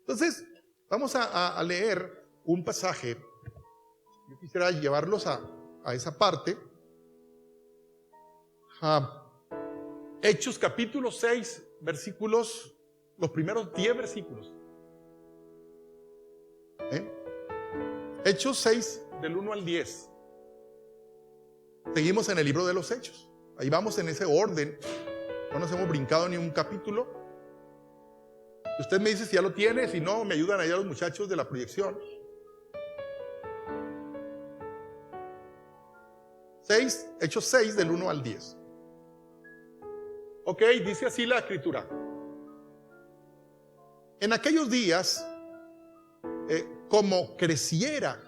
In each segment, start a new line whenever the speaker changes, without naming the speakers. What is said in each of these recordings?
Entonces, vamos a leer un pasaje. Yo quisiera llevarlos a esa parte. Hechos capítulo 6, versículos, los primeros 10 versículos. Hechos 6, del 1 al 10. Seguimos en el libro de los Hechos. Ahí vamos en ese orden. No nos hemos brincado ni un capítulo. Usted me dice si ya lo tiene, si no, me ayudan allá los muchachos de la proyección. 6, Hechos 6, del 1 al 10. Ok, dice así la escritura. En aquellos días, como creciera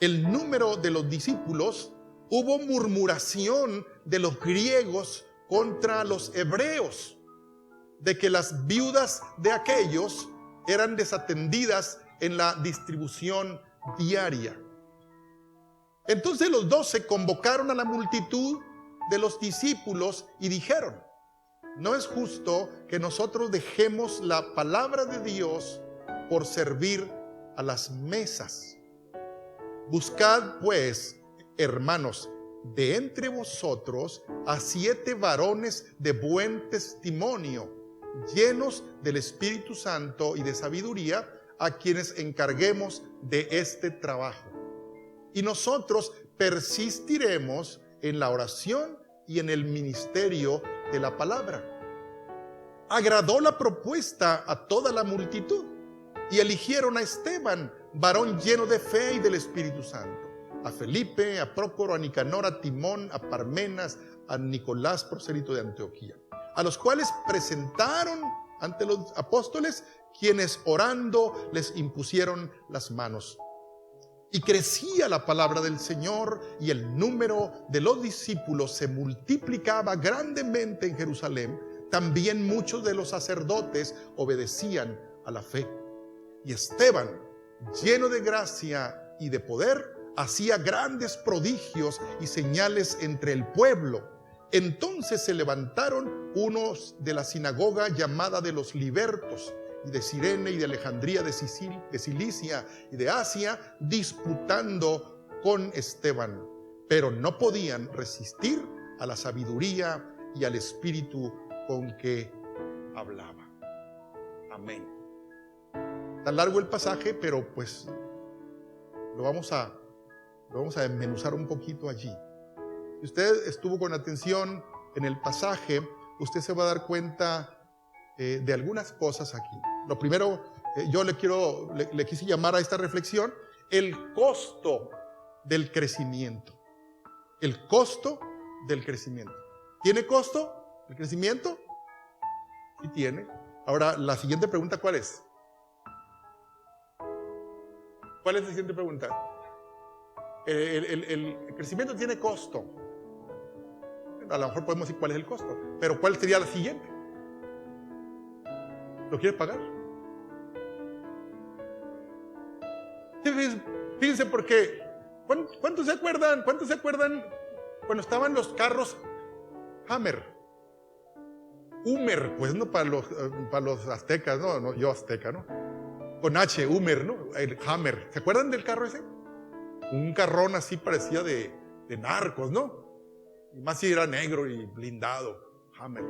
el número de los discípulos, hubo murmuración de los griegos contra los hebreos, de que las viudas de aquellos eran desatendidas en la distribución diaria. Entonces los 12 convocaron a la multitud de los discípulos y dijeron: no es justo que nosotros dejemos la palabra de Dios por servir a las mesas. Buscad pues, hermanos, de entre vosotros a 7 varones de buen testimonio, llenos del Espíritu Santo y de sabiduría, a quienes encarguemos de este trabajo. Y nosotros persistiremos en la oración y en el ministerio de la palabra. Agradó la propuesta a toda la multitud y eligieron a Esteban, varón lleno de fe y del Espíritu Santo, a Felipe, a Prócoro, a Nicanor, a Timón, a Parmenas, a Nicolás, prosélito de Antioquía, a los cuales presentaron ante los apóstoles, quienes orando les impusieron las manos. Y crecía la palabra del Señor, y el número de los discípulos se multiplicaba grandemente en Jerusalén. También muchos de los sacerdotes obedecían a la fe. Y Esteban, lleno de gracia y de poder, hacía grandes prodigios y señales entre el pueblo. Entonces se levantaron unos de la sinagoga llamada de los libertos, y de Cirene y de Alejandría, de Cilicia y de Asia, disputando con Esteban, pero no podían resistir a la sabiduría y al espíritu con que hablaba. Amén. Tan largo el pasaje, pero pues lo vamos a desmenuzar un poquito allí. Si usted estuvo con atención en el pasaje, usted se va a dar cuenta de algunas cosas aquí. Lo primero, yo le quise llamar a esta reflexión el costo del crecimiento. El costo del crecimiento. ¿Tiene costo el crecimiento? Sí tiene. Ahora, la siguiente pregunta, ¿cuál es? ¿Cuál es la siguiente pregunta? El crecimiento tiene costo. A lo mejor podemos decir cuál es el costo, pero ¿cuál sería la siguiente? ¿Lo quieres pagar? Fíjense, porque ¿cuántos se acuerdan? Cuando estaban los carros Hummer, pues no para los aztecas, no, yo azteca, ¿no? Con H, Hummer, ¿no? El Hummer. ¿Se acuerdan del carro ese? Un carrón así parecía de narcos, ¿no? Y más si era negro y blindado, Hummer.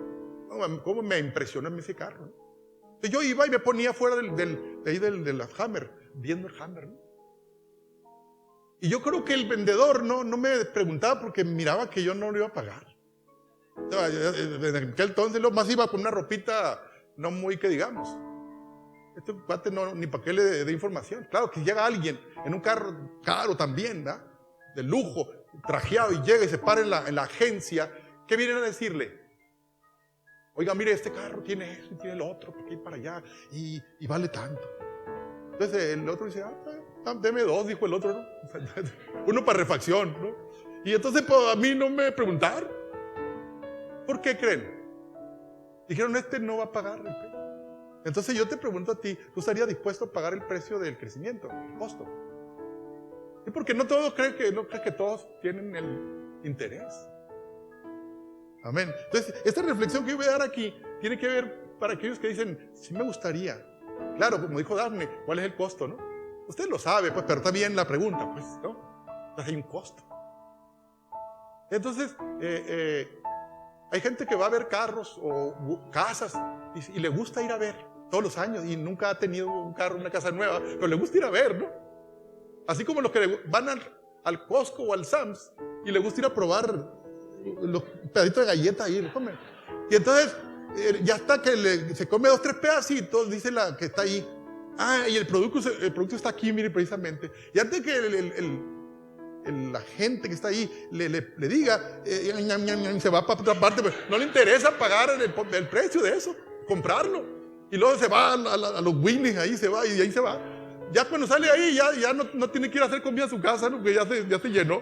¿Cómo me impresionó ese carro, ¿no? Entonces yo iba y me ponía fuera del Hummer, viendo el Hummer, ¿no? Y yo creo que el vendedor no me preguntaba porque miraba que yo no lo iba a pagar. En aquel entonces lo más iba con una ropita no muy que digamos. Este cuate no, ni para qué le dé información. Claro que llega alguien en un carro caro también, ¿verdad? De lujo, trajeado, y llega y se para en la agencia. ¿Qué vienen a decirle? Oiga, mire, este carro tiene eso y tiene el otro, porque hay para allá, y vale tanto. Entonces el otro dice, deme 2, dijo el otro, ¿no? Uno para refacción, ¿no? Y entonces pues, a mí no me preguntaron. ¿Por qué creen? Dijeron, este no va a pagar el precio. Entonces yo te pregunto a ti, ¿tú estarías dispuesto a pagar el precio del crecimiento, el costo? Y porque no cree que todos tienen el interés. Amén. Entonces, esta reflexión que yo voy a dar aquí tiene que ver para aquellos que dicen, sí me gustaría, Claro, como dijo Dafne, ¿cuál es el costo, no? Usted lo sabe, pues, pero también la pregunta, pues, ¿no? Entonces hay un costo. Entonces, hay gente que va a ver carros o casas y le gusta ir a ver todos los años y nunca ha tenido un carro, una casa nueva, pero le gusta ir a ver, ¿no? Así como los que van al Costco o al Sam's y le gusta ir a probar los pedacitos de galleta ahí, lo comen. Y entonces, ya está que se come 2 o 3 pedacitos, dice la que está ahí. Ah, y el producto está aquí, mire, precisamente. Y antes que la gente que está ahí le diga, se va para otra parte, pues no le interesa pagar el precio de eso, comprarlo. Y luego se va a los Winnie's, ahí se va y ahí se va. Ya cuando sale ahí, ya no tiene que ir a hacer comida a su casa, ¿no? Porque ya se llenó.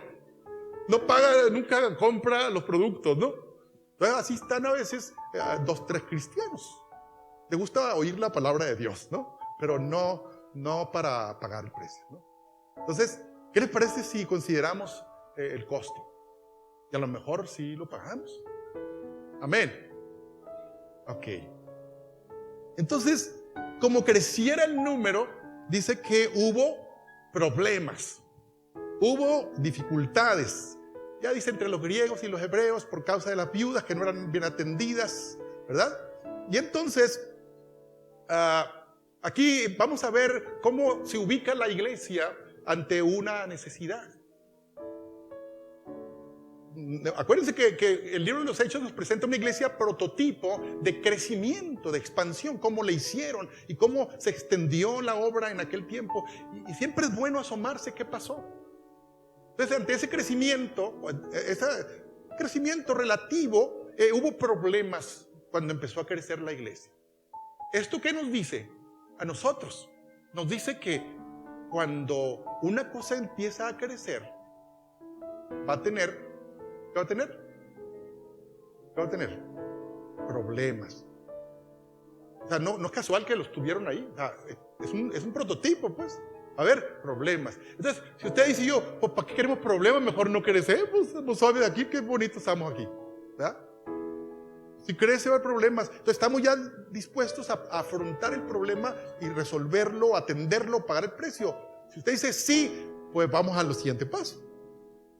No paga, nunca compra los productos, ¿no? Entonces así están a veces 2, 3 cristianos. Les gusta oír la palabra de Dios, ¿no? Pero no para pagar el precio, ¿no? Entonces, ¿qué les parece si consideramos el costo? Y a lo mejor sí lo pagamos. Amén. Ok. Entonces, como creciera el número, dice que hubo problemas, hubo dificultades. Ya dice entre los griegos y los hebreos por causa de las viudas que no eran bien atendidas, ¿verdad? Y entonces, aquí vamos a ver cómo se ubica la iglesia ante una necesidad. Acuérdense que el libro de los Hechos nos presenta una iglesia prototipo de crecimiento, de expansión, cómo le hicieron y cómo se extendió la obra en aquel tiempo. Y siempre es bueno asomarse qué pasó. Entonces, ante ese crecimiento relativo, hubo problemas cuando empezó a crecer la iglesia. ¿Esto qué nos dice? A nosotros nos dice que cuando una cosa empieza a crecer, va a tener problemas. O sea, no es casual que los tuvieron ahí. O sea, es un prototipo, pues. A ver, problemas. Entonces, si usted dice yo, pues ¿para qué queremos problemas? Mejor no crecemos. Pues suave de aquí, qué bonito estamos aquí, ¿verdad? Si crece va a haber problemas. Entonces estamos ya dispuestos a afrontar el problema y resolverlo, atenderlo, pagar el precio. Si usted dice sí, pues vamos al siguiente paso.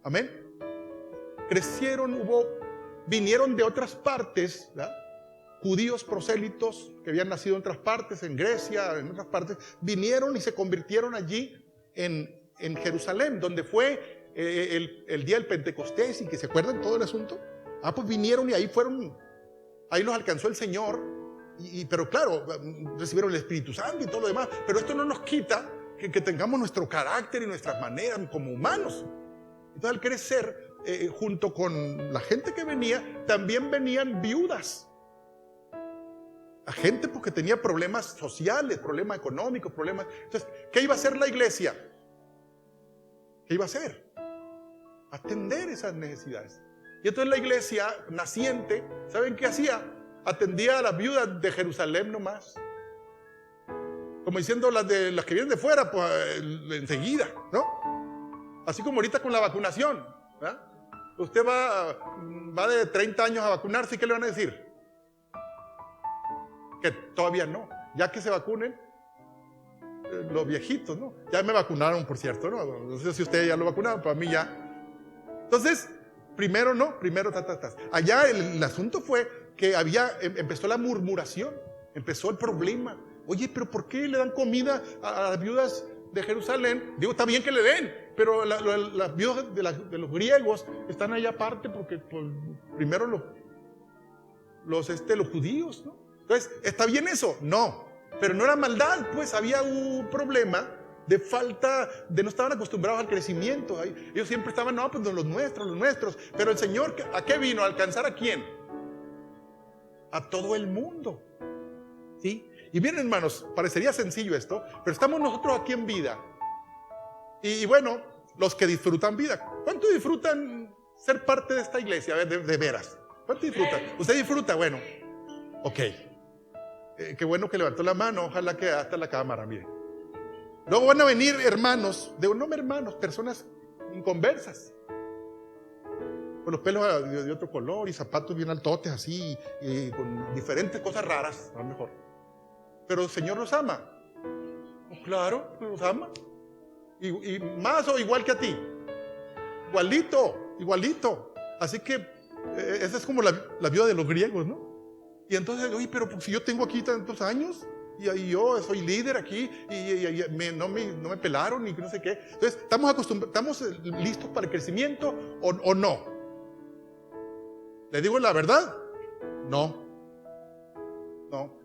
Amén. Crecieron, vinieron de otras partes, ¿verdad? Judíos prosélitos que habían nacido en otras partes, en Grecia, en otras partes, vinieron y se convirtieron allí en Jerusalén, donde fue el día del Pentecostés, y que se acuerdan todo el asunto. Pues vinieron y ahí los alcanzó el Señor, pero claro, recibieron el Espíritu Santo y todo lo demás, pero esto no nos quita que tengamos nuestro carácter y nuestras maneras como humanos. Entonces, al crecer, junto con la gente que venía, también venían viudas. La gente porque tenía problemas sociales, problemas económicos, problemas. Entonces, ¿qué iba a hacer la iglesia? ¿Qué iba a hacer? Atender esas necesidades. Y entonces la iglesia naciente, ¿saben qué hacía? Atendía a las viudas de Jerusalén nomás. Como diciendo las que vienen de fuera, pues enseguida, ¿no? Así como ahorita con la vacunación, ¿verdad? Usted va de 30 años a vacunarse, ¿y qué le van a decir? Que todavía no. Ya que se vacunen los viejitos, ¿no? Ya me vacunaron, por cierto, ¿no? No sé si ustedes ya lo vacunaron, pero a mí ya. Entonces, primero Allá el asunto fue que empezó la murmuración, empezó el problema. Oye, pero ¿por qué le dan comida a las viudas de Jerusalén? Digo, está bien que le den, pero las viudas de los griegos están allá aparte porque pues, primero los judíos, ¿no? Entonces, ¿está bien eso? No, pero no era maldad, pues había un problema de falta, no estaban acostumbrados al crecimiento. Ellos siempre estaban, no, pues los nuestros. Pero el Señor, ¿a qué vino? ¿A alcanzar a quién? A todo el mundo. ¿Sí? Y miren, hermanos, parecería sencillo esto, pero estamos nosotros aquí en vida. Y bueno, los que disfrutan vida. ¿Cuánto disfrutan ser parte de esta iglesia? A ver, de veras. ¿Cuánto disfrutan? ¿Usted disfruta? Bueno, ok. Qué bueno que levantó la mano, ojalá que hasta la cámara, mire. Luego van a venir hermanos, personas inconversas, con los pelos de otro color y zapatos bien altotes así, y con diferentes cosas raras, a lo mejor. pero el Señor los ama. Claro, los ama. Y más o igual que a ti. Igualito. Así que esa es como la viuda de los griegos, ¿no? Y entonces, oye, pero si yo tengo aquí tantos años y yo soy líder aquí y no me pelaron y no sé qué. Entonces, ¿estamos listos para el crecimiento o no? ¿Le digo la verdad? No.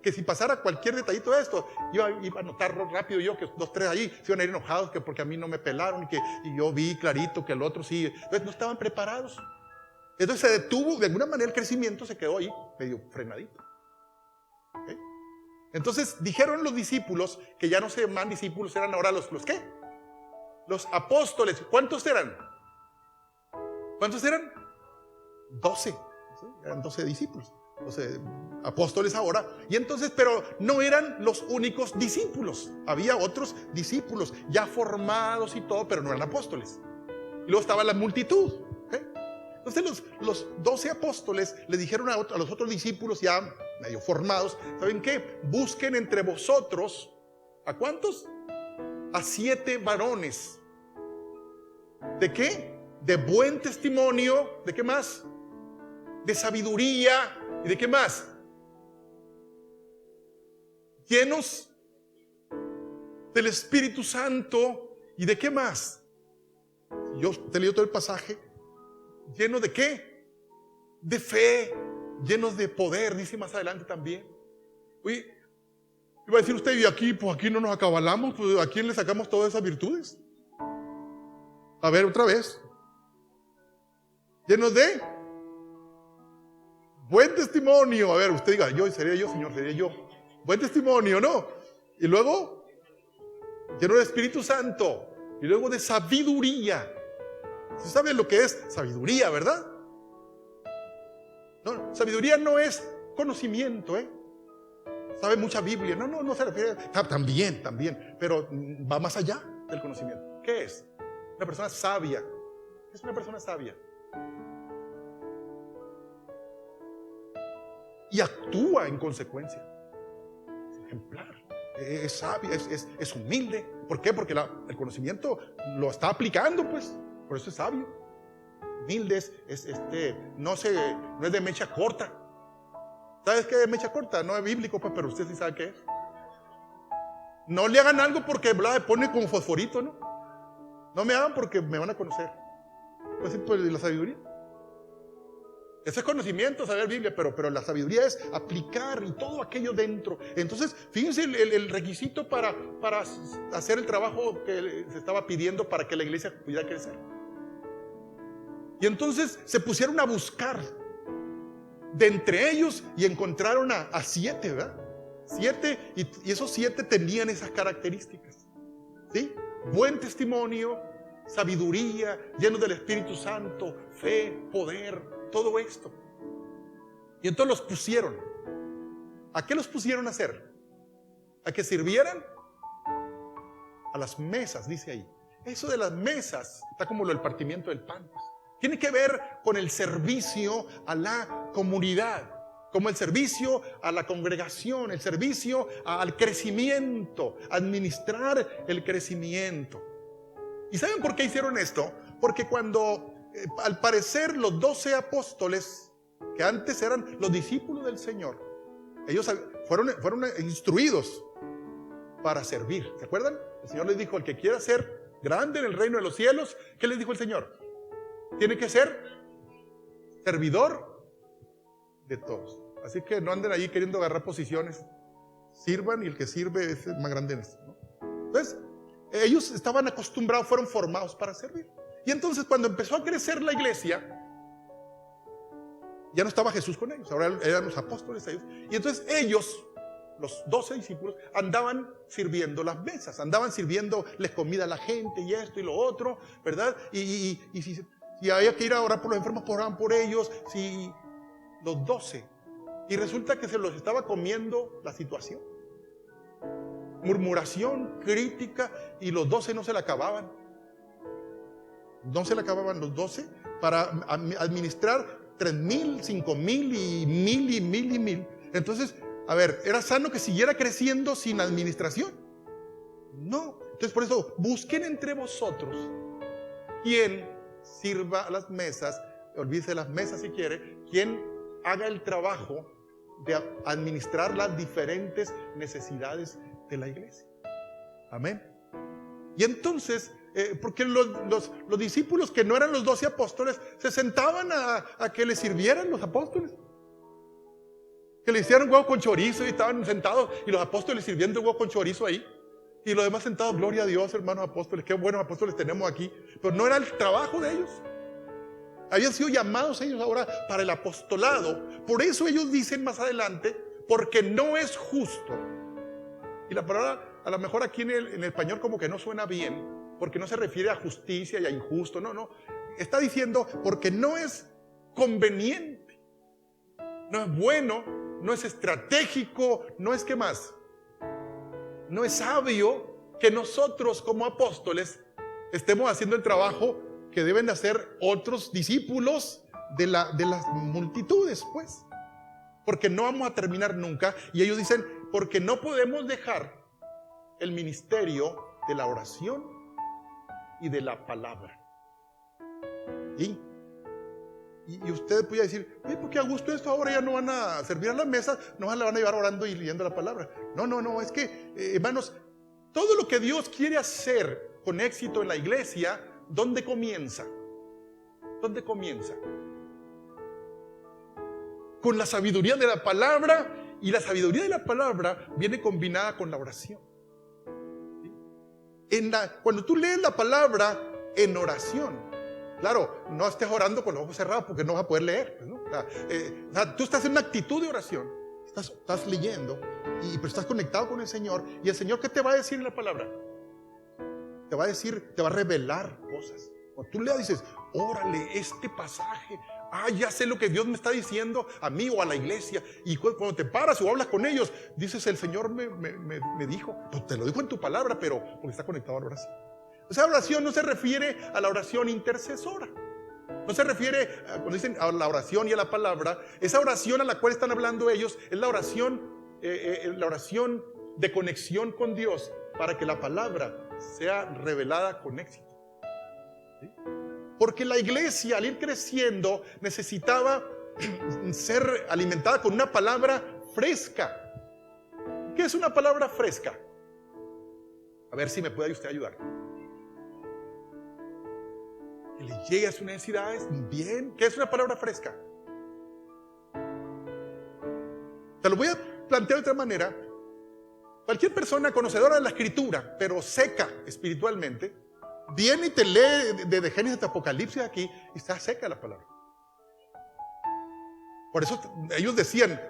Que si pasara cualquier detallito de esto, iba a notar rápido yo que 2, 3 ahí se iban a ir enojados que porque a mí no me pelaron y yo vi clarito que el otro sí. Entonces no estaban preparados. Entonces se detuvo, de alguna manera el crecimiento se quedó ahí medio frenadito. ¿Okay? Entonces dijeron los discípulos que ya no se llaman discípulos, eran ahora los ¿qué? Los apóstoles. ¿Cuántos eran? 12. ¿Sí? Eran 12 discípulos. 12 apóstoles ahora. Y entonces, pero no eran los únicos discípulos. Había otros discípulos ya formados y todo, pero no eran apóstoles. Y luego estaba la multitud. ¿Okay? Entonces los 12 apóstoles le dijeron a los otros discípulos ya medio formados, ¿saben qué? Busquen entre vosotros, ¿a cuántos? A 7 varones. ¿De qué? De buen testimonio. ¿De qué más? De sabiduría. ¿Y de qué más? Llenos del Espíritu Santo. ¿Y de qué más? Yo te leo todo el pasaje. ¿Lleno de qué? De fe. Llenos de poder, dice más adelante también. Oye, iba a decir usted, y aquí, pues aquí no nos acabalamos, pues ¿a quién le sacamos todas esas virtudes? A ver, otra vez. Llenos de buen testimonio. A ver, usted diga, sería yo, Señor, sería yo. Buen testimonio, ¿no? Y luego, lleno de Espíritu Santo. Y luego de sabiduría. ¿Usted sabe lo que es sabiduría, verdad? No, sabiduría no es conocimiento, sabe mucha Biblia. No se refiere. También. Pero va más allá del conocimiento. ¿Qué es? Una persona sabia. ¿Qué es una persona sabia? Y actúa en consecuencia. Es ejemplar, es sabio, es humilde. ¿Por qué? Porque el conocimiento lo está aplicando, pues. Por eso es sabio. Humilde no es de mecha corta. ¿Sabes qué es mecha corta? No es bíblico, pues, pero usted sí sabe qué es. No le hagan algo porque le pone como fosforito, ¿no? No me hagan porque me van a conocer. Pues sí, pues la sabiduría. Ese es conocimiento, saber Biblia, pero la sabiduría es aplicar y todo aquello dentro. Entonces, fíjense el requisito para hacer el trabajo que se estaba pidiendo para que la iglesia pudiera crecer. Y entonces se pusieron a buscar de entre ellos y encontraron a 7, ¿verdad? 7, y esos 7 tenían esas características. ¿Sí? Buen testimonio, sabiduría, llenos del Espíritu Santo, fe, poder. Todo esto. Y entonces los pusieron. ¿A qué los pusieron a hacer? ¿A que sirvieran? A las mesas, dice ahí. Eso de las mesas está como lo del partimiento del pan. Tiene que ver con el servicio a la comunidad, como el servicio a la congregación, el servicio al crecimiento, administrar el crecimiento. ¿Y saben por qué hicieron esto? Porque cuando al parecer los 12 apóstoles, que antes eran los discípulos del Señor, ellos fueron instruidos para servir. ¿Se acuerdan? El Señor les dijo, el que quiera ser grande en el reino de los cielos, ¿qué les dijo el Señor? Tiene que ser servidor de todos. Así que no anden ahí queriendo agarrar posiciones. Sirvan y el que sirve es el más grande en esto, ¿no? Entonces, ellos estaban acostumbrados, fueron formados para servir. Y entonces cuando empezó a crecer la iglesia, ya no estaba Jesús con ellos, ahora eran los apóstoles ellos. Y entonces ellos, los 12 discípulos, andaban sirviendo las mesas, andaban sirviéndoles comida a la gente y esto y lo otro, ¿verdad? Y si había que ir a orar por los enfermos, oraban por ellos, si los 12. Y resulta que se los estaba comiendo la situación. Murmuración, crítica, y los 12 no se la acababan. No se le acababan los 12 para administrar 3,000, 5,000 y 1,000 y 1,000 y 1,000. Entonces, A ver, ¿era sano que siguiera creciendo sin administración? No. Entonces por eso busquen entre vosotros quien sirva a las mesas, olvídese de las mesas si quiere, quien haga el trabajo de administrar las diferentes necesidades de la iglesia. Amén. Y entonces, porque los discípulos que no eran los 12 apóstoles se sentaban a que les sirvieran los apóstoles, que le hicieran huevo con chorizo, y estaban sentados y los apóstoles sirviendo huevo con chorizo ahí, y los demás sentados. Gloria a Dios, hermanos apóstoles, qué buenos apóstoles tenemos aquí. Pero no era el trabajo de ellos. Habían sido llamados ellos ahora para el apostolado. Por eso ellos dicen más adelante, porque no es justo. Y la palabra a lo mejor aquí en el español como que no suena bien, porque no se refiere a justicia y a injusto. No. Está diciendo porque no es conveniente, no es bueno, no es estratégico, no es, ¿qué más? No es sabio que nosotros como apóstoles estemos haciendo el trabajo que deben de hacer otros discípulos de las multitudes, pues. Porque no vamos a terminar nunca. Y ellos dicen, porque no podemos dejar el ministerio de la oración y de la palabra. ¿Sí? Y usted puede decir, ¿por qué a gusto esto ahora ya no van a servir a la mesa? No la van a llevar orando y leyendo la palabra. No, es que, hermanos, todo lo que Dios quiere hacer con éxito en la iglesia, ¿dónde comienza? ¿Dónde comienza? Con la sabiduría de la palabra, y la sabiduría de la palabra viene combinada con la oración. ¿Sí? Cuando tú lees la palabra en oración, claro, no estés orando con los ojos cerrados porque no vas a poder leer, ¿no? O sea, tú estás en una actitud de oración, estás leyendo, pero estás conectado con el Señor. ¿Y el Señor qué te va a decir en la palabra? Te va a decir, te va a revelar cosas. Cuando tú leas dices, órale, este pasaje, ya sé lo que Dios me está diciendo a mí o a la iglesia. Y cuando te paras o hablas con ellos, dices, el Señor me dijo, pues te lo dijo en tu palabra, pero porque está conectado a la oración. O sea, oración no se refiere a la oración intercesora. No se refiere, cuando dicen a la oración y a la palabra, esa oración a la cual están hablando ellos es la oración de conexión con Dios para que la palabra sea revelada con éxito. ¿Sí? Porque la iglesia, al ir creciendo, necesitaba ser alimentada con una palabra fresca. ¿Qué es una palabra fresca? A ver si me puede usted ayudar. Que le llegue a sus necesidades bien. ¿Qué es una palabra fresca? Te lo voy a plantear de otra manera. Cualquier persona conocedora de la escritura, pero seca espiritualmente, viene y te lee de Génesis hasta Apocalipsis aquí y está seca la palabra. Por eso ellos decían,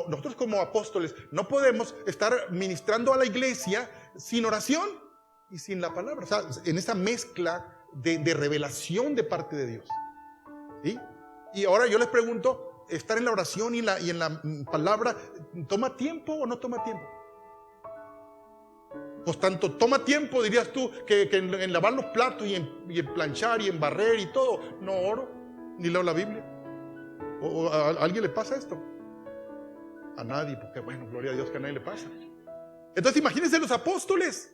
nosotros como apóstoles, no podemos estar ministrando a la iglesia sin oración y sin la palabra. O sea, en esa mezcla de revelación de parte de Dios. ¿Sí? Y ahora yo les pregunto, ¿estar en la oración y en la palabra toma tiempo o no toma tiempo? Pues tanto toma tiempo, dirías tú, que en lavar los platos y en planchar y en barrer y todo. No oro, ni leo la Biblia. ¿O a alguien le pasa esto? A nadie, porque bueno, gloria a Dios que a nadie le pasa. Entonces imagínense los apóstoles.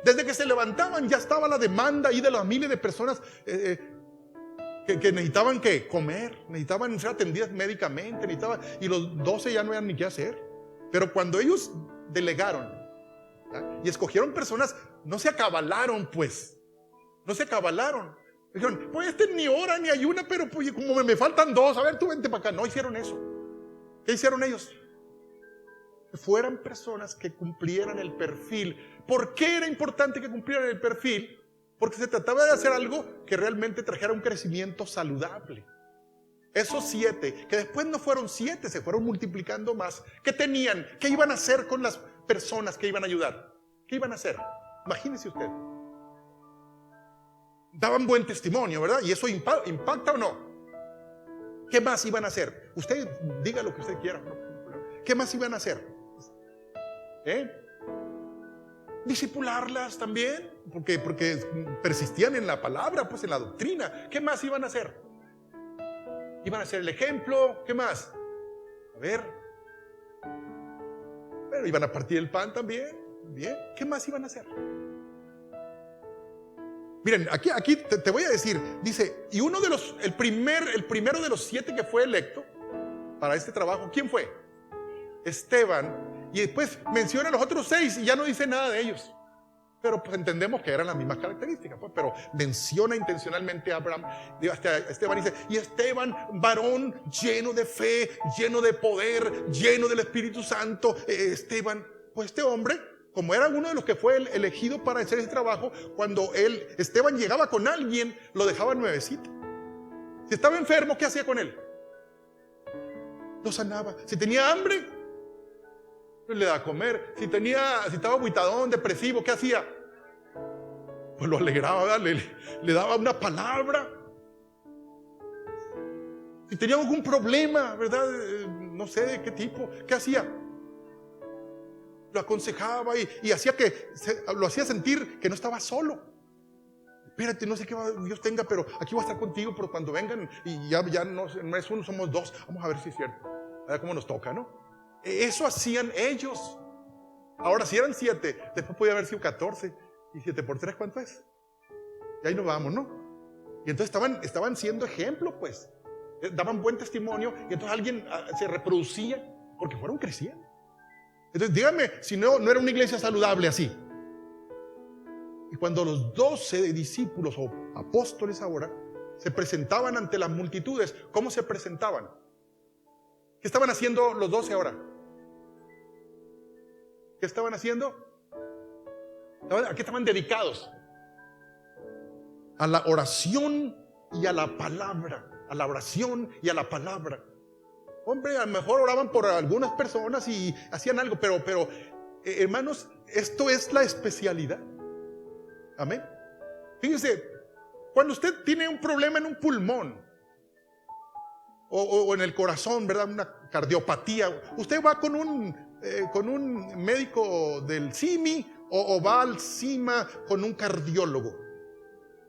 Desde que se levantaban ya estaba la demanda ahí de las miles de personas que necesitaban comer, necesitaban ser atendidas médicamente, y los 12 ya no habían ni qué hacer. Pero cuando ellos delegaron, ¿verdad? Y escogieron personas, no se acabalaron, pues. No se acabalaron. Dijeron, pues ni ora ni ayuna, pero pues, como me faltan 2, a ver, tú vente para acá. No hicieron eso. ¿Qué hicieron ellos? Que fueran personas que cumplieran el perfil. ¿Por qué era importante que cumplieran el perfil? Porque se trataba de hacer algo que realmente trajera un crecimiento saludable. Esos 7, que después no fueron 7, se fueron multiplicando más. ¿Qué tenían? ¿Qué iban a hacer con las personas que iban a ayudar? ¿Qué iban a hacer? Imagínese usted. Daban buen testimonio, ¿verdad? ¿Y eso impacta o no? ¿Qué más iban a hacer? Usted diga lo que usted quiera. ¿Qué más iban a hacer? Discipularlas también, porque persistían en la palabra, pues en la doctrina. ¿Qué más iban a hacer? Iban a ser el ejemplo. ¿Qué más? A ver, Pero iban a partir el pan también. Bien, ¿qué más iban a hacer? Miren, aquí te voy a decir, dice, y uno de los, el primero de los 7 que fue electo para este trabajo, ¿quién fue? Esteban. Y después menciona a los otros 6 y ya no dice nada de ellos. Pero pues entendemos que eran las mismas características, pues, pero menciona intencionalmente a Abraham, hasta Esteban dice, y Esteban, varón lleno de fe, lleno de poder, lleno del Espíritu Santo. Esteban, pues este hombre, como era uno de los que fue elegido para hacer ese trabajo, cuando Esteban llegaba con alguien, lo dejaba nuevecito. Si estaba enfermo, ¿qué hacía con él? Lo sanaba. Si tenía hambre, le daba a comer. Si estaba aguitadón, depresivo, ¿qué hacía? Pues lo alegraba, ¿verdad? Le daba una palabra. Si tenía algún problema, ¿verdad? No sé de qué tipo, ¿qué hacía? Lo aconsejaba y hacía lo hacía sentir que no estaba solo. Espérate, no sé qué Dios tenga, pero aquí voy a estar contigo, pero cuando vengan y ya no es uno, somos 2, vamos a ver si es cierto. A ver cómo nos toca, ¿no? Eso hacían ellos. Ahora, si eran 7, después podía haber sido 14. ¿Y 7 por 3 cuánto es? Y ahí nos vamos, ¿no? Y entonces estaban siendo ejemplo, pues. Daban buen testimonio y entonces alguien se reproducía porque fueron creciendo. Entonces dígame si no era una iglesia saludable así. Y cuando los 12 discípulos o apóstoles ahora se presentaban ante las multitudes, ¿cómo se presentaban? ¿Qué estaban haciendo los 12 ahora? ¿Qué estaban haciendo? ¿A qué estaban dedicados? A la oración y a la palabra. A la oración y a la palabra. Hombre, a lo mejor oraban por algunas personas y hacían algo, pero hermanos, esto es la especialidad. Amén. Fíjense, cuando usted tiene un problema en un pulmón o en el corazón, ¿verdad? Una cardiopatía, usted va con un médico del CIMI o va al CIMA con un cardiólogo.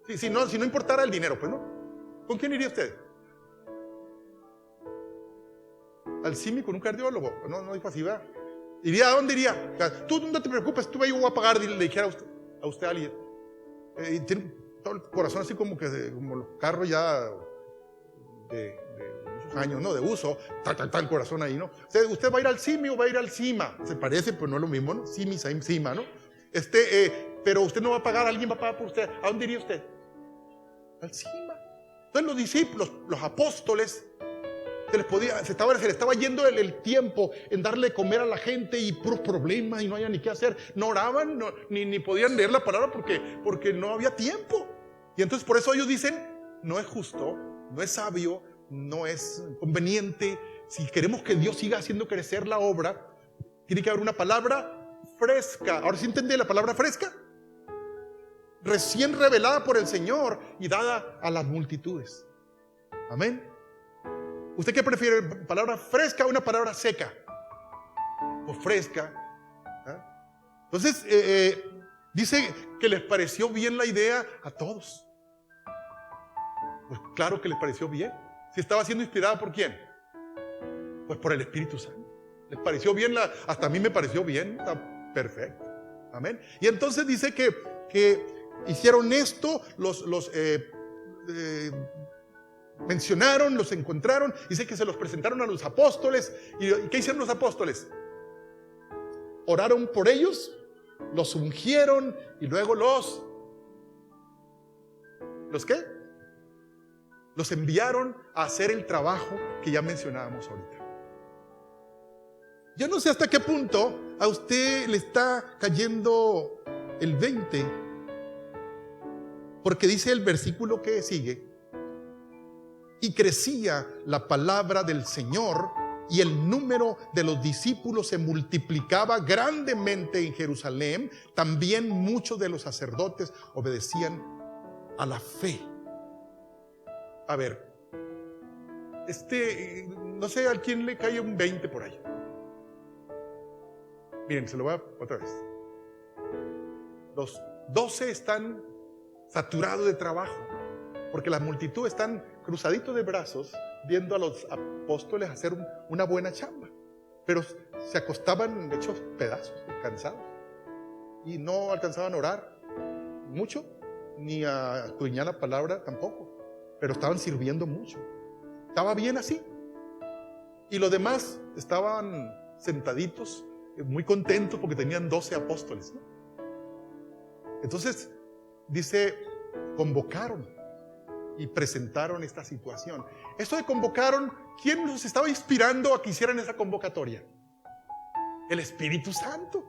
Si no importara el dinero, pues no. ¿Con quién iría usted? Al CIMI con un cardiólogo. No dijo así, ¿verdad? ¿Iría a dónde iría? Tú no te preocupes, tú yo voy a pagar, le dijera a usted a alguien. Tiene todo el corazón así como los carros ya de muchos años, ¿no? De uso, el corazón ahí, ¿no? ¿Usted va a ir al CIMI o va a ir al CIMA? Se parece, pues no es lo mismo, ¿no? CIMI, CIMA, ¿no? Pero usted no va a pagar, alguien va a pagar por usted. ¿A dónde iría usted? Al CIMA. Entonces los discípulos, los apóstoles, se les estaba yendo el tiempo en darle de comer a la gente y puros problemas y no había ni qué hacer. No oraban, ni podían leer la palabra porque no había tiempo. Y entonces por eso ellos dicen, no es justo, no es sabio, no es conveniente. Si queremos que Dios siga haciendo crecer la obra, tiene que haber una palabra fresca. Ahora sí entendí la palabra fresca. Recién revelada por el Señor y dada a las multitudes. Amén. ¿Usted qué prefiere? ¿Palabra fresca o una palabra seca? Pues fresca. Entonces, dice que les pareció bien la idea a todos. Pues claro que les pareció bien. Si estaba siendo inspirada ¿por quién? Pues por el Espíritu Santo. Les pareció bien, hasta a mí me pareció bien, está perfecto. Amén. Y entonces dice que hicieron esto, mencionaron, los encontraron, dice que se los presentaron a los apóstoles. ¿Y qué hicieron los apóstoles? Oraron por ellos, los ungieron y luego ¿los qué? Los enviaron a hacer el trabajo que ya mencionábamos ahorita. Yo no sé hasta qué punto a usted le está cayendo el 20, porque dice el versículo que sigue: y crecía la palabra del Señor y el número de los discípulos se multiplicaba grandemente en Jerusalén. También muchos de los sacerdotes obedecían a la fe. A ver, no sé a quién le cae un 20 por ahí. Miren, se lo voy a otra vez. Los 12 están saturados de trabajo, porque la multitud están cruzaditos de brazos viendo a los apóstoles hacer una buena chamba. Pero se acostaban hechos pedazos, cansados, y no alcanzaban a orar mucho, ni a escudriñar la palabra tampoco, pero estaban sirviendo mucho. Estaba bien así. Y los demás estaban sentaditos, muy contentos porque tenían 12 apóstoles, ¿no? Entonces, dice, convocaron y presentaron esta situación. Esto de convocaron, ¿quién los estaba inspirando a que hicieran esa convocatoria? El Espíritu Santo.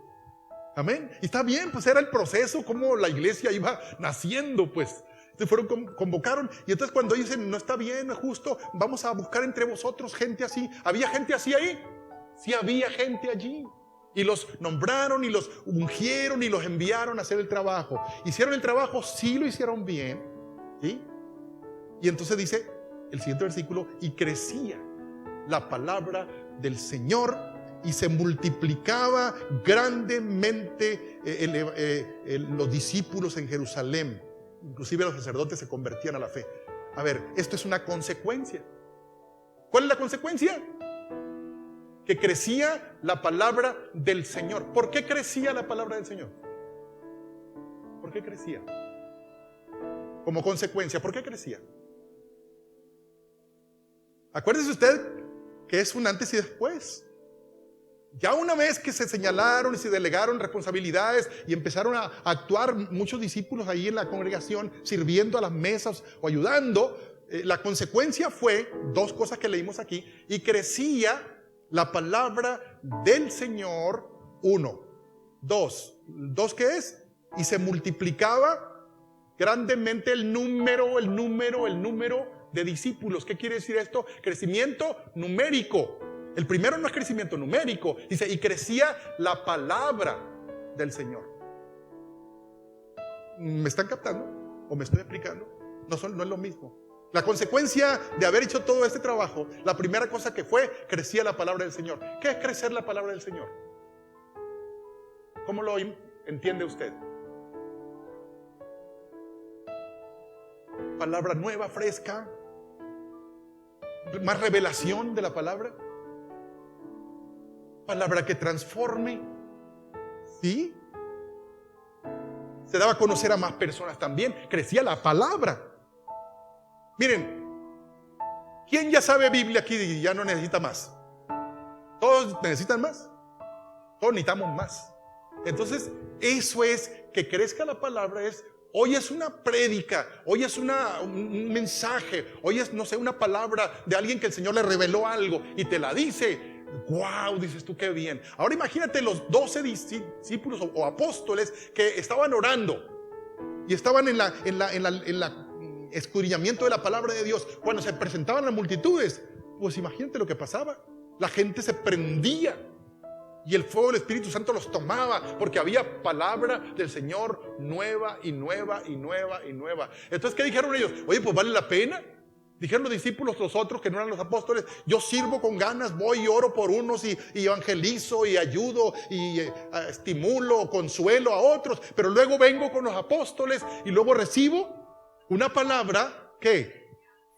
Amén. Y está bien, pues era el proceso, como la iglesia iba naciendo, pues. Se fueron, convocaron, y entonces cuando dicen, no está bien, no es justo, vamos a buscar entre vosotros gente así. ¿Había gente así ahí? Sí, había gente allí. Y los nombraron y los ungieron y los enviaron a hacer el trabajo. ¿Hicieron el trabajo? Sí, lo hicieron bien, ¿sí? Y entonces dice el siguiente versículo, y crecía la palabra del Señor y se multiplicaba grandemente los discípulos en Jerusalén. Inclusive los sacerdotes se convertían a la fe. A ver, esto es una consecuencia. ¿Cuál es la consecuencia? Que crecía la palabra del Señor. ¿Por qué crecía la palabra del Señor? ¿Por qué crecía? Como consecuencia, ¿por qué crecía? Acuérdese usted que es un antes y después. Ya una vez que se señalaron y se delegaron responsabilidades y empezaron a actuar muchos discípulos ahí en la congregación, sirviendo a las mesas o ayudando, la consecuencia fue dos cosas que leímos aquí: y crecía la palabra del Señor, uno. Dos, ¿qué es? Y se multiplicaba grandemente el número de discípulos. ¿Qué quiere decir esto? Crecimiento numérico. El primero no es crecimiento numérico. Dice, y crecía la palabra del Señor. ¿Me están captando? ¿O me estoy explicando? No es lo mismo. La consecuencia de haber hecho todo este trabajo, la primera cosa que fue, crecía la palabra del Señor. ¿Qué es crecer la palabra del Señor? ¿Cómo lo entiende usted? Palabra nueva, fresca, más revelación de la palabra. Palabra que transforme. ¿Sí? Se daba a conocer a más personas también. Crecía la palabra. Miren, ¿quién ya sabe Biblia aquí y ya no necesita más? ¿Todos necesitan más? Todos necesitamos más. Entonces, eso es, que crezca la palabra, es, hoy es una prédica, hoy es un mensaje, hoy es, no sé, una palabra de alguien que el Señor le reveló algo y te la dice. Wow, dices tú, qué bien. Ahora imagínate los 12 discípulos o apóstoles que estaban orando y estaban en la escudriñamiento de la palabra de Dios. Cuando se presentaban las multitudes, pues imagínate lo que pasaba. La gente se prendía y el fuego del Espíritu Santo los tomaba, porque había palabra del Señor nueva y nueva y nueva y nueva. Entonces, ¿qué dijeron ellos? Oye, pues vale la pena. Dijeron los discípulos, los otros que no eran los apóstoles, yo sirvo con ganas, voy y oro por unos y evangelizo y ayudo y estimulo, consuelo a otros, pero luego vengo con los apóstoles y luego recibo una palabra que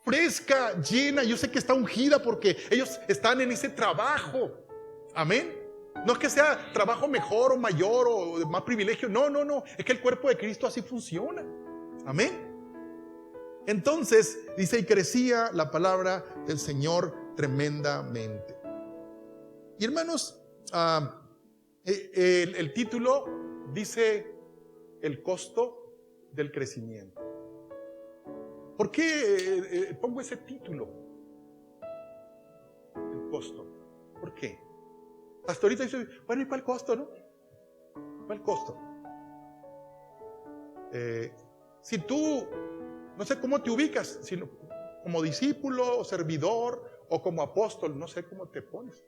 fresca, llena. Yo sé que está ungida porque ellos están en ese trabajo. Amén. No es que sea trabajo mejor o mayor o de más privilegio. No. Es que el cuerpo de Cristo así funciona. Amén. Entonces, dice, y crecía la palabra del Señor tremendamente. Y hermanos, el título dice el costo del crecimiento. ¿Por qué pongo ese título? El costo. ¿Por qué? Hasta ahorita dice, bueno, ¿y cuál costo, no? ¿Cuál costo? Si tú, no sé cómo te ubicas, sino como discípulo o servidor o como apóstol, no sé cómo te pones.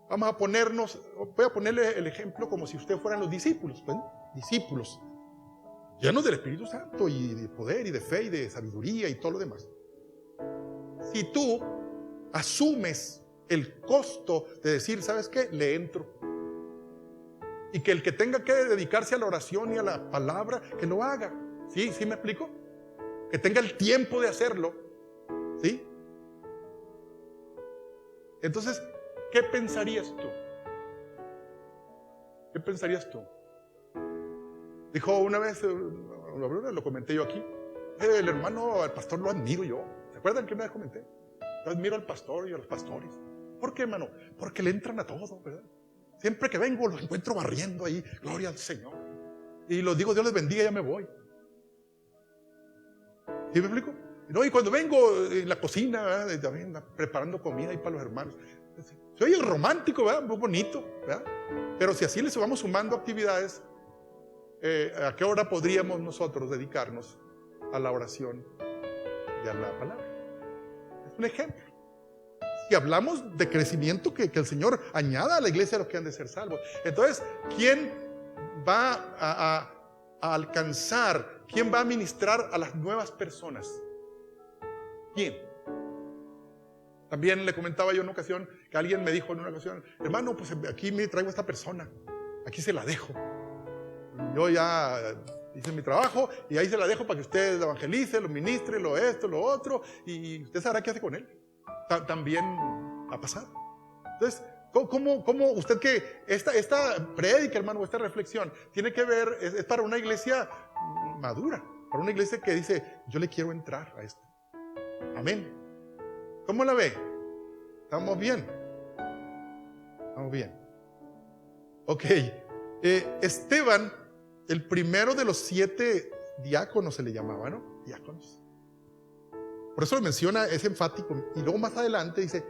Vamos a ponernos, voy a ponerle el ejemplo como si ustedes fueran los discípulos, ¿ven? Discípulos llenos del Espíritu Santo y de poder y de fe y de sabiduría y todo lo demás. Si tú asumes el costo de decir, ¿sabes qué? Le entro. Y que el que tenga que dedicarse a la oración y a la palabra, que lo haga. ¿Sí? ¿Sí me explico? Que tenga el tiempo de hacerlo. ¿Sí? Entonces, ¿qué pensarías tú? ¿Qué pensarías tú? Dijo una vez, lo comenté yo aquí, el hermano, al pastor lo admiro yo. ¿Se acuerdan que una vez comenté? Yo admiro al pastor y a los pastores. ¿Por qué, hermano? Porque le entran a todo, ¿verdad? Siempre que vengo los encuentro barriendo ahí, gloria al Señor. Y los digo, Dios les bendiga, ya me voy. ¿Sí me explico? No, y cuando vengo en la cocina, ¿verdad? También preparando comida ahí para los hermanos. Soy el romántico, ¿verdad? Muy bonito, ¿verdad? Pero si así les vamos sumando actividades, ¿a qué hora podríamos nosotros dedicarnos a la oración y a la palabra? Es un ejemplo. Si hablamos de crecimiento, que el Señor añada a la iglesia a los que han de ser salvos. Entonces, ¿quién va a alcanzar? ¿Quién va a ministrar a las nuevas personas? ¿Quién? También le comentaba yo en una ocasión que alguien me dijo en una ocasión, hermano, pues aquí me traigo a esta persona, aquí se la dejo. Yo ya hice mi trabajo y ahí se la dejo para que usted lo evangelice, lo ministre, lo esto, lo otro, y usted sabrá qué hace con él. También ha pasado. Entonces, ¿cómo usted que esta prédica, hermano, esta reflexión tiene que ver, es para una iglesia madura, para una iglesia que dice, yo le quiero entrar a esto? Amén. ¿Cómo la ve? ¿Estamos bien? Estamos bien. Ok. Esteban, el primero de los 7 diáconos se le llamaba, ¿no? Diáconos. Por eso lo menciona, es enfático. Y luego más adelante dice,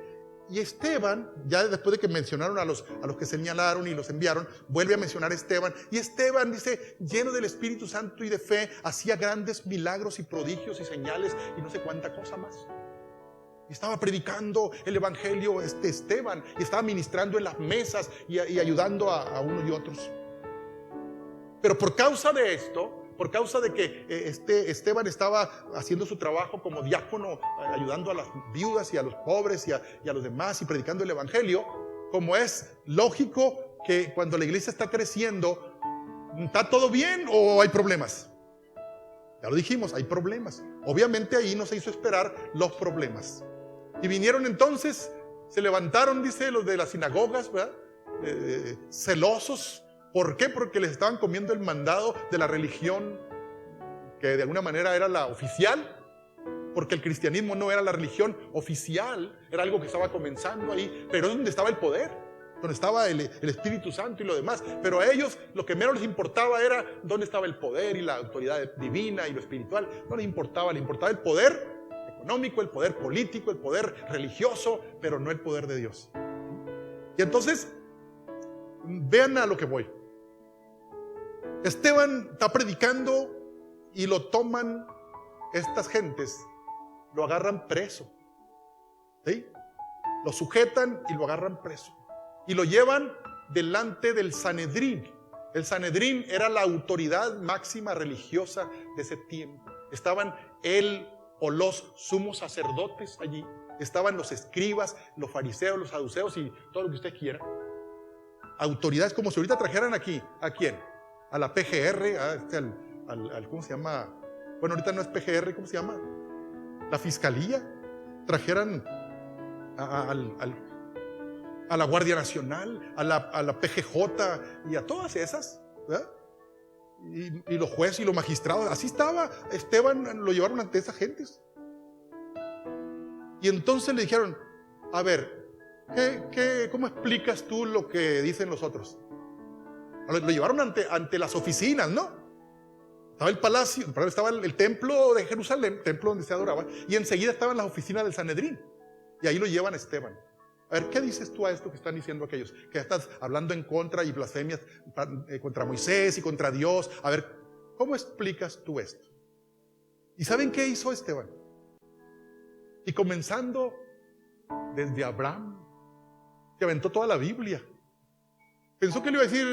y Esteban, ya después de que mencionaron a los que señalaron y los enviaron, vuelve a mencionar a Esteban. Y Esteban dice, lleno del Espíritu Santo y de fe, hacía grandes milagros y prodigios y señales y no sé cuánta cosa más. Y estaba predicando el evangelio Esteban, y estaba ministrando en las mesas y ayudando a unos y otros. Pero por causa de esto, por causa de que Esteban estaba haciendo su trabajo como diácono, ayudando a las viudas y a los pobres y a los demás y predicando el evangelio, como es lógico que cuando la iglesia está creciendo, ¿está todo bien o hay problemas? Ya lo dijimos, hay problemas. Obviamente ahí no se hizo esperar los problemas. Y vinieron entonces, se levantaron, dice, los de las sinagogas, ¿verdad? Celosos. ¿Por qué? Porque les estaban comiendo el mandado de la religión que de alguna manera era la oficial, porque el cristianismo no era la religión oficial, era algo que estaba comenzando ahí, pero es donde estaba el poder, donde estaba el Espíritu Santo y lo demás. Pero a ellos lo que menos les importaba era dónde estaba el poder y la autoridad divina y lo espiritual. No les importaba el poder económico, el poder político, el poder religioso, pero no el poder de Dios. Y entonces, vean a lo que voy. Esteban está predicando y lo toman estas gentes, lo agarran preso, ¿sí? Lo sujetan y lo agarran preso y lo llevan delante del Sanedrín. El Sanedrín era la autoridad máxima religiosa de ese tiempo. Estaban él o los sumos sacerdotes allí, estaban los escribas, los fariseos, los saduceos y todo lo que usted quiera. Autoridades como si ahorita trajeran aquí, ¿a quién? A la PGR, al ¿cómo se llama? Bueno, ahorita no es PGR, ¿cómo se llama? La Fiscalía. Trajeran a la Guardia Nacional, a la PGJ y a todas esas, ¿verdad? Y los jueces y los magistrados. Así estaba Esteban, lo llevaron ante esas gentes. Y entonces le dijeron, a ver, ¿cómo explicas tú lo que dicen los otros? Lo llevaron ante las oficinas, ¿no? Estaba el palacio, estaba el templo de Jerusalén, templo donde se adoraba, y enseguida estaban las oficinas del Sanedrín. Y ahí lo llevan a Esteban. A ver, ¿qué dices tú a esto que están diciendo aquellos? Que estás hablando en contra y blasfemias contra Moisés y contra Dios. A ver, ¿cómo explicas tú esto? ¿Y saben qué hizo Esteban? Y comenzando desde Abraham, que aventó toda la Biblia. Pensó que le iba a decir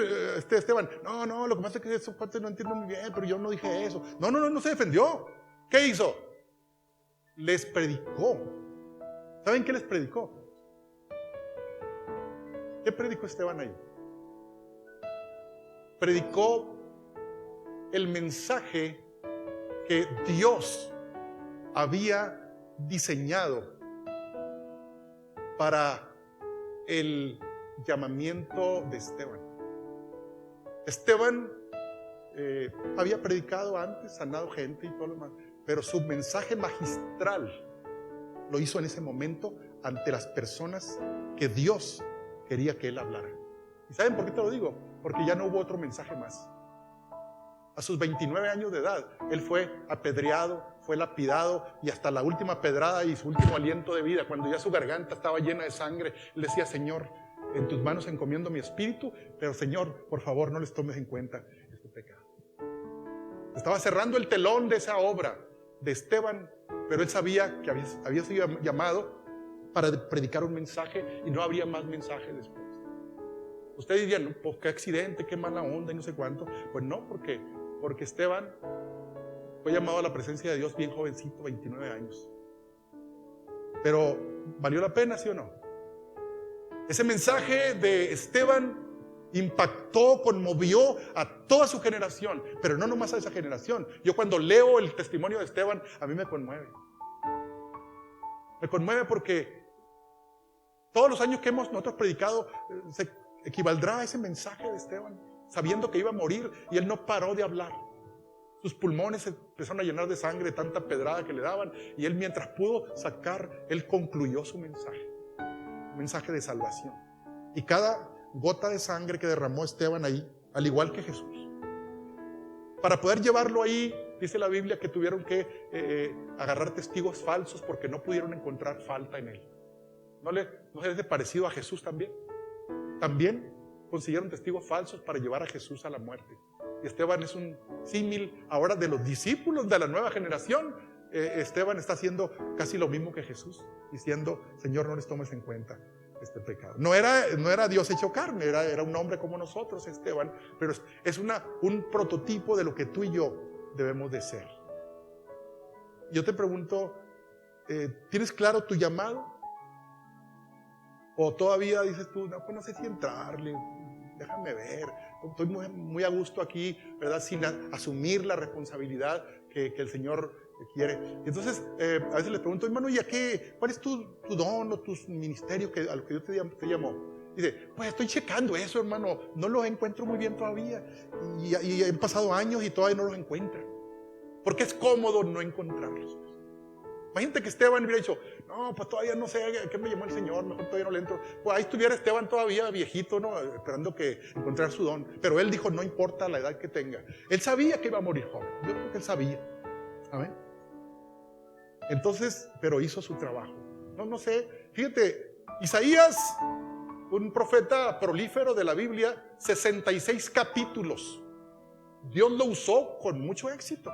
Esteban, no, lo que pasa es que esos cuates no entiendo muy bien, pero yo no dije eso. No se defendió. ¿Qué hizo? Les predicó. ¿Saben qué les predicó? ¿Qué predicó Esteban ahí? Predicó el mensaje que Dios había diseñado para el llamamiento de Esteban. Esteban había predicado antes, sanado gente y todo lo demás, pero su mensaje magistral lo hizo en ese momento ante las personas que Dios quería que él hablara. ¿Y saben por qué te lo digo? Porque ya no hubo otro mensaje más. A sus 29 años de edad, él fue apedreado, fue lapidado, y hasta la última pedrada y su último aliento de vida, cuando ya su garganta estaba llena de sangre, él decía: Señor, en tus manos encomiendo mi espíritu, pero Señor, por favor, no les tomes en cuenta este pecado. Estaba cerrando el telón de esa obra de Esteban, pero él sabía que había sido llamado para predicar un mensaje y no habría más mensaje después. Ustedes dirían: no, pues qué accidente, qué mala onda y no sé cuánto. Pues no, porque Esteban fue llamado a la presencia de Dios bien jovencito, 29 años. Pero ¿valió la pena, sí o no? Ese mensaje de Esteban impactó, conmovió a toda su generación, pero no nomás a esa generación. Yo cuando leo el testimonio de Esteban, a mí me conmueve. Me conmueve porque todos los años que hemos nosotros predicado se equivaldrá a ese mensaje de Esteban, sabiendo que iba a morir, y él no paró de hablar. Sus pulmones se empezaron a llenar de sangre de tanta pedrada que le daban, y él, mientras pudo sacar, él concluyó su mensaje, un mensaje de salvación. Y cada gota de sangre que derramó Esteban ahí, al igual que Jesús, para poder llevarlo ahí, dice la Biblia que tuvieron que agarrar testigos falsos porque no pudieron encontrar falta en él. ¿No es de parecido a Jesús también? También consiguieron testigos falsos para llevar a Jesús a la muerte. Y Esteban es un símil ahora de los discípulos de la nueva generación. Esteban está haciendo casi lo mismo que Jesús, diciendo: Señor, no les tomes en cuenta este pecado. No era Dios hecho carne, era un hombre como nosotros, Esteban, pero es un prototipo de lo que tú y yo debemos de ser. Yo te pregunto, ¿tienes claro tu llamado? ¿O todavía dices tú: no, pues no sé si entrarle, déjame ver, estoy muy a gusto aquí, ¿verdad? Sin asumir la responsabilidad que el Señor quiere. Y entonces a veces le pregunto: hermano, ¿y a qué? ¿Cuál es tu don o tu ministerio a lo que Dios te llamó? Dice: pues estoy checando eso, hermano, no los encuentro muy bien todavía, y han pasado años y todavía no los encuentran, porque es cómodo no encontrarlos. Imagínate que Esteban hubiera dicho: no, pues todavía no sé a qué me llamó el Señor, mejor todavía no le entro. Pues ahí estuviera Esteban todavía viejito, ¿no? Esperando que encontrar su don. Pero él dijo: no importa la edad que tenga. Él sabía que iba a morir joven. Yo creo que él sabía. ¿Amén? Entonces, pero hizo su trabajo. No sé. Fíjate, Isaías, un profeta prolífero de la Biblia, 66 capítulos. Dios lo usó con mucho éxito.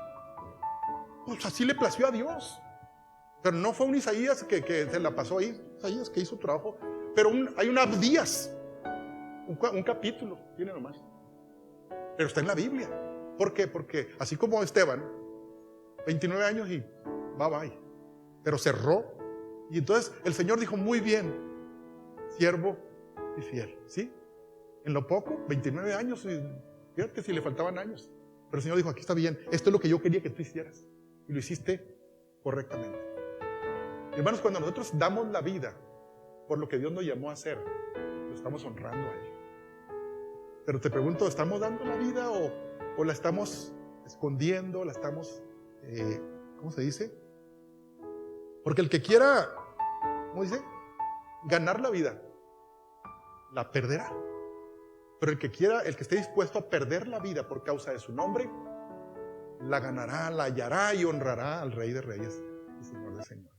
Pues así le plació a Dios. Pero no fue un Isaías que se la pasó ahí. Isaías que hizo trabajo. Pero hay un Abdías, un capítulo tiene nomás, pero está en la Biblia. ¿Por qué? Porque así como Esteban, 29 años y bye, pero cerró. Y entonces el Señor dijo: muy bien, siervo y fiel. ¿Sí? En lo poco, 29 años, y fíjate si le faltaban años, pero el Señor dijo: aquí está bien, esto es lo que yo quería que tú hicieras, y lo hiciste correctamente. Hermanos, cuando nosotros damos la vida por lo que Dios nos llamó a hacer, lo estamos honrando a Él. Pero te pregunto: ¿estamos dando la vida o la estamos escondiendo? ¿La estamos, cómo se dice? Porque el que quiera, ¿cómo dice? Ganar la vida, la perderá. Pero el que esté dispuesto a perder la vida por causa de su nombre, la ganará, la hallará y honrará al Rey de Reyes y Señor de Señores.